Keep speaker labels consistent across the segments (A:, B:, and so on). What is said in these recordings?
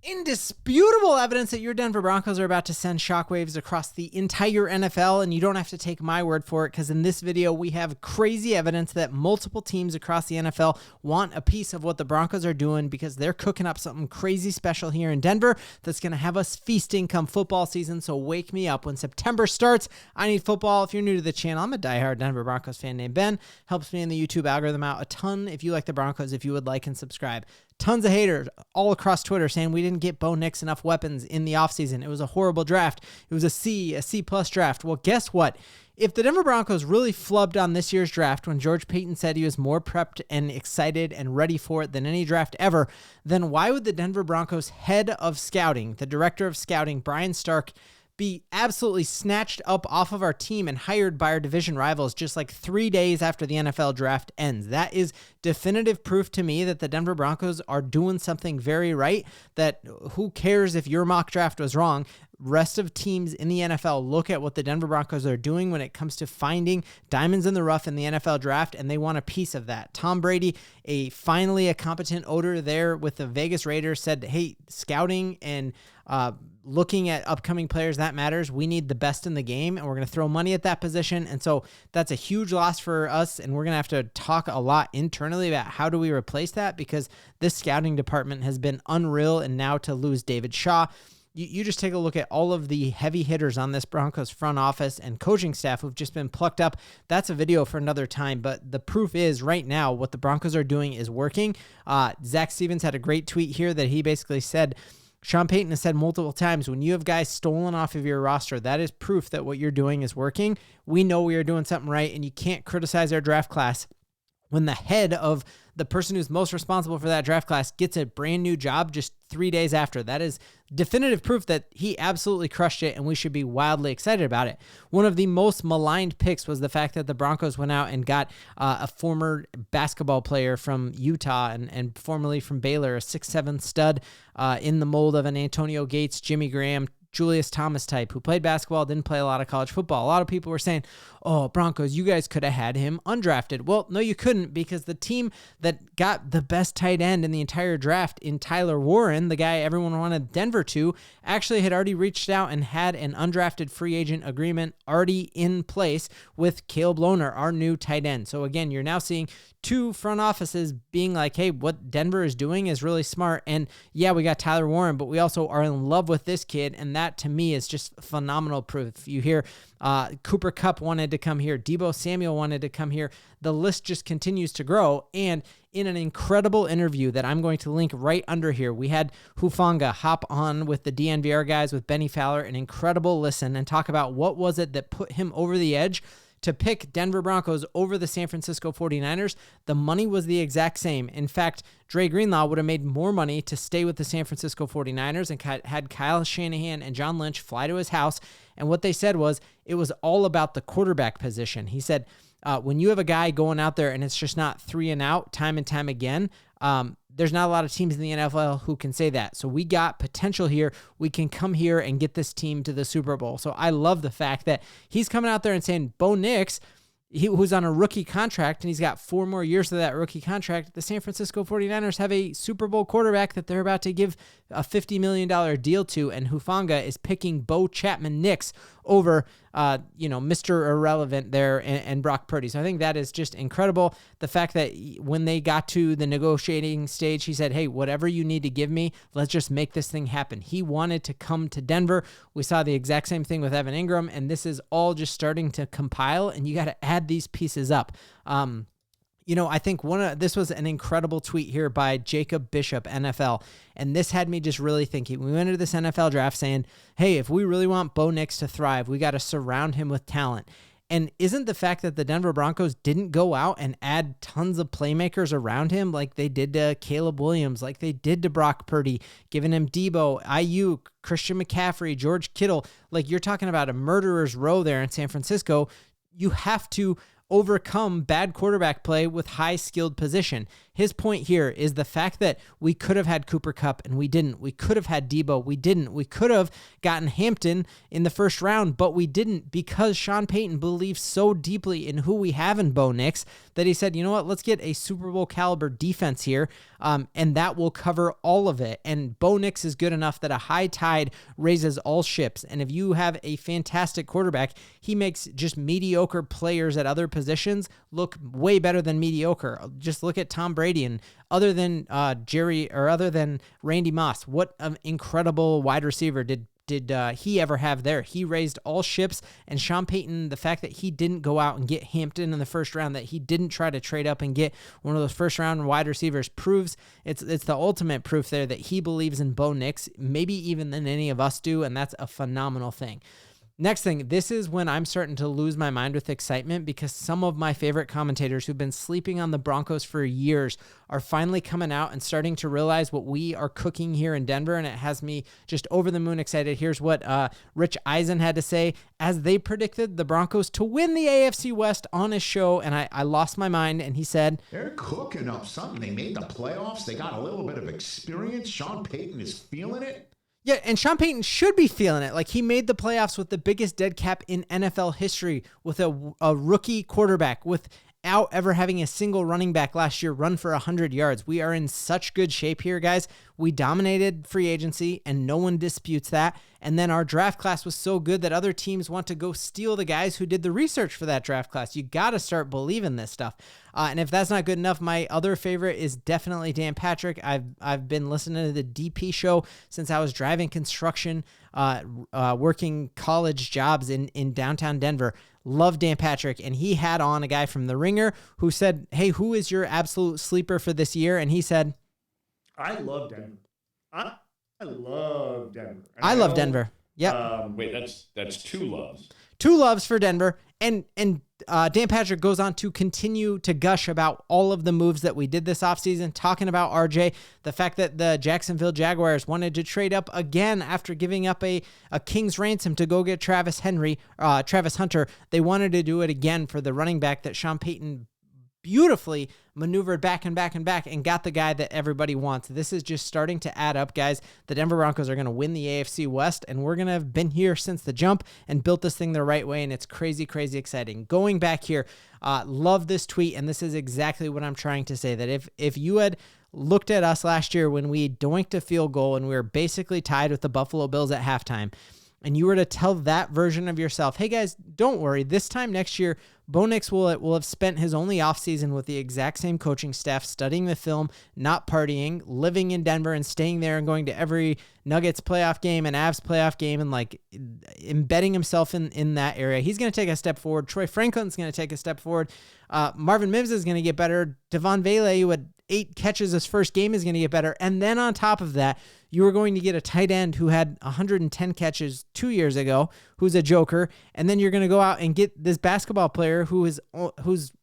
A: Indisputable evidence that your Denver Broncos are about to send shockwaves across the entire NFL, and you don't have to take my word for it, because in this video, we have crazy evidence that multiple teams across the NFL want a piece of what the Broncos are doing because they're cooking up something crazy special here in Denver that's going to have us feasting come football season, so wake me up. When September starts, I need football. If you're new to the channel, I'm a diehard Denver Broncos fan named Ben. Helps me in the YouTube algorithm out a ton. If you like the Broncos, if you would like and subscribe. Tons of haters all across Twitter saying we didn't get Bo Nix enough weapons in the offseason. It was a horrible draft. It was a C+ draft. Well, guess what? If the Denver Broncos really flubbed on this year's draft when George Paton said he was more prepped and excited and ready for it than any draft ever, then why would the Denver Broncos head of scouting, the director of scouting, Brian Stark, be absolutely snatched up off of our team and hired by our division rivals just like 3 days after the NFL draft ends? That is definitive proof to me that the Denver Broncos are doing something very right, that who cares if your mock draft was wrong? Rest of teams in the NFL look at what the Denver Broncos are doing when it comes to finding diamonds in the rough in the NFL draft, and they want a piece of that. Tom Brady, finally a competent owner there with the Vegas Raiders, said, hey, scouting and looking at upcoming players, that matters. We need the best in the game, and we're going to throw money at that position. And so that's a huge loss for us, and we're going to have to talk a lot internally about how do we replace that, because this scouting department has been unreal, and now to lose David Shaw. You just take a look at all of the heavy hitters on this Broncos front office and coaching staff who've just been plucked up. That's a video for another time, but the proof is right now what the Broncos are doing is working. Zach Stevens had a great tweet here that he basically said, Sean Payton has said multiple times, when you have guys stolen off of your roster, that is proof that what you're doing is working. We know we are doing something right, and you can't criticize our draft class when the head of the person who's most responsible for that draft class gets a brand new job just 3 days after. That is definitive proof that he absolutely crushed it, and we should be wildly excited about it. One of the most maligned picks was the fact that the Broncos went out and got a former basketball player from Utah and formerly from Baylor, a 6'7" stud in the mold of an Antonio Gates, Jimmy Graham, Julius Thomas type, who played basketball, didn't play a lot of college football. A lot of people were saying, oh, Broncos, you guys could have had him undrafted. Well, no, you couldn't, because the team that got the best tight end in the entire draft in Tyler Warren, the guy everyone wanted Denver to, actually had already reached out and had an undrafted free agent agreement already in place with Caleb Lohner, our new tight end. So again, you're now seeing two front offices being like, hey, what Denver is doing is really smart. And yeah, we got Tyler Warren, but we also are in love with this kid. And that to me is just phenomenal proof. You hear Cooper Kupp wanted to come here. Deebo Samuel wanted to come here. The list just continues to grow. And in an incredible interview that I'm going to link right under here, we had Hufanga hop on with the DNVR guys with Benny Fowler, an incredible listen, and talk about what was it that put him over the edge to pick Denver Broncos over the San Francisco 49ers. The money was the exact same. In fact, Dre Greenlaw would have made more money to stay with the San Francisco 49ers and had Kyle Shanahan and John Lynch fly to his house. And what they said was it was all about the quarterback position. He said, when you have a guy going out there and it's just not 3 and out time and time again, there's not a lot of teams in the NFL who can say that. So we got potential here. We can come here and get this team to the Super Bowl. So I love the fact that he's coming out there and saying Bo Nix, who's on a rookie contract, and he's got 4 more years of that rookie contract. The San Francisco 49ers have a Super Bowl quarterback that they're about to give a $50 million deal to, and Hufanga is picking Bo Chapman Nix over, Mr. Irrelevant there and Brock Purdy. So I think that is just incredible. The fact that when they got to the negotiating stage, he said, hey, whatever you need to give me, let's just make this thing happen. He wanted to come to Denver. We saw the exact same thing with Evan Engram, and this is all just starting to compile, and you got to add these pieces up. I think this was an incredible tweet here by Jacob Bishop, NFL, and this had me just really thinking. We went into this NFL draft saying, hey, if we really want Bo Nix to thrive, we got to surround him with talent. And isn't the fact that the Denver Broncos didn't go out and add tons of playmakers around him like they did to Caleb Williams, like they did to Brock Purdy, giving him Deebo, Ayuk, Christian McCaffrey, George Kittle, like you're talking about a murderer's row there in San Francisco. You have to overcome bad quarterback play with high-skilled position. His point here is the fact that we could have had Cooper Kupp and we didn't. We could have had Deebo. We didn't. We could have gotten Hampton in the first round, but we didn't because Sean Payton believes so deeply in who we have in Bo Nix that he said, you know what, let's get a Super Bowl caliber defense here. and that will cover all of it. And Bo Nix is good enough that a high tide raises all ships. And if you have a fantastic quarterback, he makes just mediocre players at other positions look way better than mediocre. Just look at Tom Brady, and other than other than Randy Moss, what an incredible wide receiver did he ever have there? He raised all ships, and Sean Payton, the fact that he didn't go out and get Hampton in the first round, that he didn't try to trade up and get one of those first round wide receivers, proves it's the ultimate proof there that he believes in Bo Nix, maybe even than any of us do, and that's a phenomenal thing. Next thing, this is when I'm starting to lose my mind with excitement, because some of my favorite commentators who've been sleeping on the Broncos for years are finally coming out and starting to realize what we are cooking here in Denver, and it has me just over the moon excited. Here's what Rich Eisen had to say as they predicted the Broncos to win the AFC West on his show, and I lost my mind, and he said,
B: "They're cooking up something. They made the playoffs. They got a little bit of experience. Sean Payton is feeling it."
A: Yeah, and Sean Payton should be feeling it. Like, he made the playoffs with the biggest dead cap in NFL history with a rookie quarterback, without ever having a single running back last year run for 100 yards. We are in such good shape here, guys. We dominated free agency, and no one disputes that. And then our draft class was so good that other teams want to go steal the guys who did the research for that draft class. You got to start believing this stuff. And if that's not good enough, my other favorite is definitely Dan Patrick. I've been listening to the DP show since I was driving construction, working college jobs in downtown Denver. Love Dan Patrick, and he had on a guy from The Ringer who said, "Hey, who is your absolute sleeper for this year?" And he said,
C: "I love Denver. I love Denver.
A: I love Denver." Yep.
D: Wait, that's two loves.
A: Two loves for Denver. And Dan Patrick goes on to continue to gush about all of the moves that we did this offseason, talking about RJ, the fact that the Jacksonville Jaguars wanted to trade up again after giving up a king's ransom to go get Travis Hunter. They wanted to do it again for the running back that Sean Payton beautifully maneuvered back and back and back and got the guy that everybody wants. This is just starting to add up, guys. The Denver Broncos are going to win the AFC West, and we're going to have been here since the jump and built this thing the right way, and it's crazy, crazy exciting. Going back here, love this tweet, and this is exactly what I'm trying to say, that if you had looked at us last year when we doinked a field goal and we were basically tied with the Buffalo Bills at halftime, and you were to tell that version of yourself, "Hey guys, don't worry, this time next year, Bo Nix will have spent his only offseason with the exact same coaching staff, studying the film, not partying, living in Denver and staying there and going to every Nuggets playoff game and Avs playoff game and like embedding himself in that area. He's going to take a step forward. Troy Franklin's going to take a step forward. Marvin Mims is going to get better. Devon Vele, who had 8 catches his first game, is going to get better. And then on top of that, you are going to get a tight end who had 110 catches 2 years ago, who's a joker. And then you're going to go out and get this basketball player who's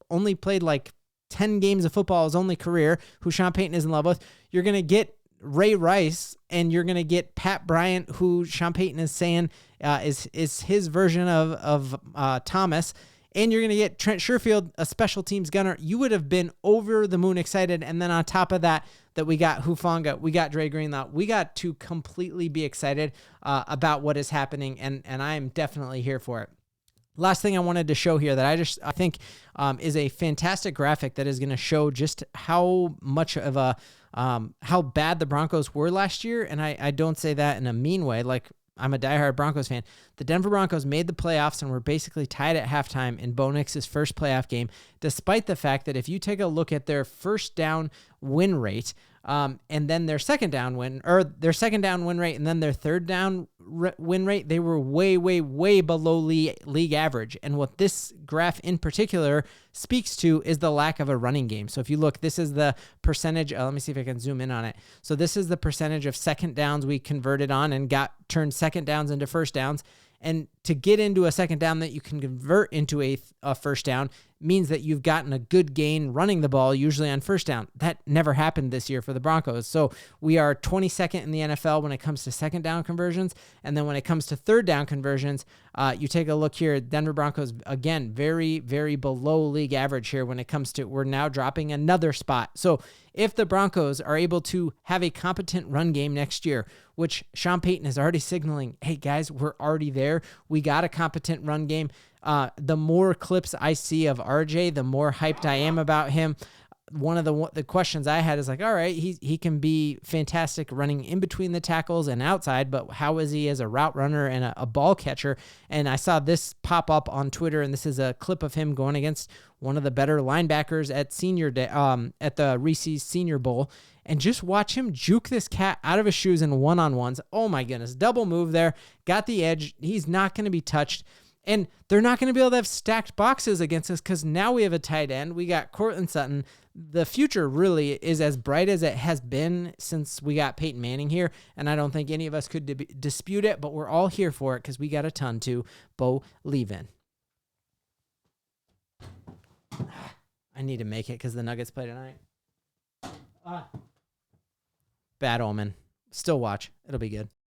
A: only played like 10 games of football his only career, who Sean Payton is in love with. You're going to get Ray Rice, and you're going to get Pat Bryant, who Sean Payton is saying is his version of Thomas. And you're going to get Trent Sherfield, a special teams gunner. You would have been over the moon excited. And then on top of that we got Hufanga, we got Dre Greenlaw. We got to completely be excited about what is happening, and I am definitely here for it. Last thing I wanted to show here that I think is a fantastic graphic that is going to show just how much of a how bad the Broncos were last year. And I don't say that in a mean way. Like, I'm a diehard Broncos fan. The Denver Broncos made the playoffs and were basically tied at halftime in Bo Nix's first playoff game, despite the fact that if you take a look at their first down win rate, and then their second down win rate, and then their third down win rate, they were way, way, way below league average. And what this graph in particular speaks to is the lack of a running game. So if you look, this is the percentage. Let me see if I can zoom in on it. So this is the percentage of second downs we converted on and turned second downs into first downs. And to get into a second down that you can convert into a first down means that you've gotten a good gain running the ball, usually on first down. That never happened this year for the Broncos. So we are 22nd in the NFL when it comes to second down conversions. And then when it comes to third down conversions, you take a look here, Denver Broncos, again, very, very below league average here when it comes to, we're now dropping another spot. So if the Broncos are able to have a competent run game next year, which Sean Payton is already signaling, hey guys, we're already there. We got a competent run game. The more clips I see of RJ, the more hyped I am about him. one of the questions I had is like, all right, he can be fantastic running in between the tackles and outside, but how is he as a route runner and a ball catcher? And I saw this pop up on Twitter, and this is a clip of him going against one of the better linebackers at senior day, at the Reese's Senior Bowl, and just watch him juke this cat out of his shoes in one-on-ones. Oh my goodness, double move there, got the edge. He's not going to be touched. And they're not going to be able to have stacked boxes against us because now we have a tight end. We got Courtland Sutton. The future really is as bright as it has been since we got Peyton Manning here, and I don't think any of us could dispute it, but we're all here for it because we got a ton to Bo-LIEVE. I need to make it because the Nuggets play tonight. Bad omen. Still watch. It'll be good.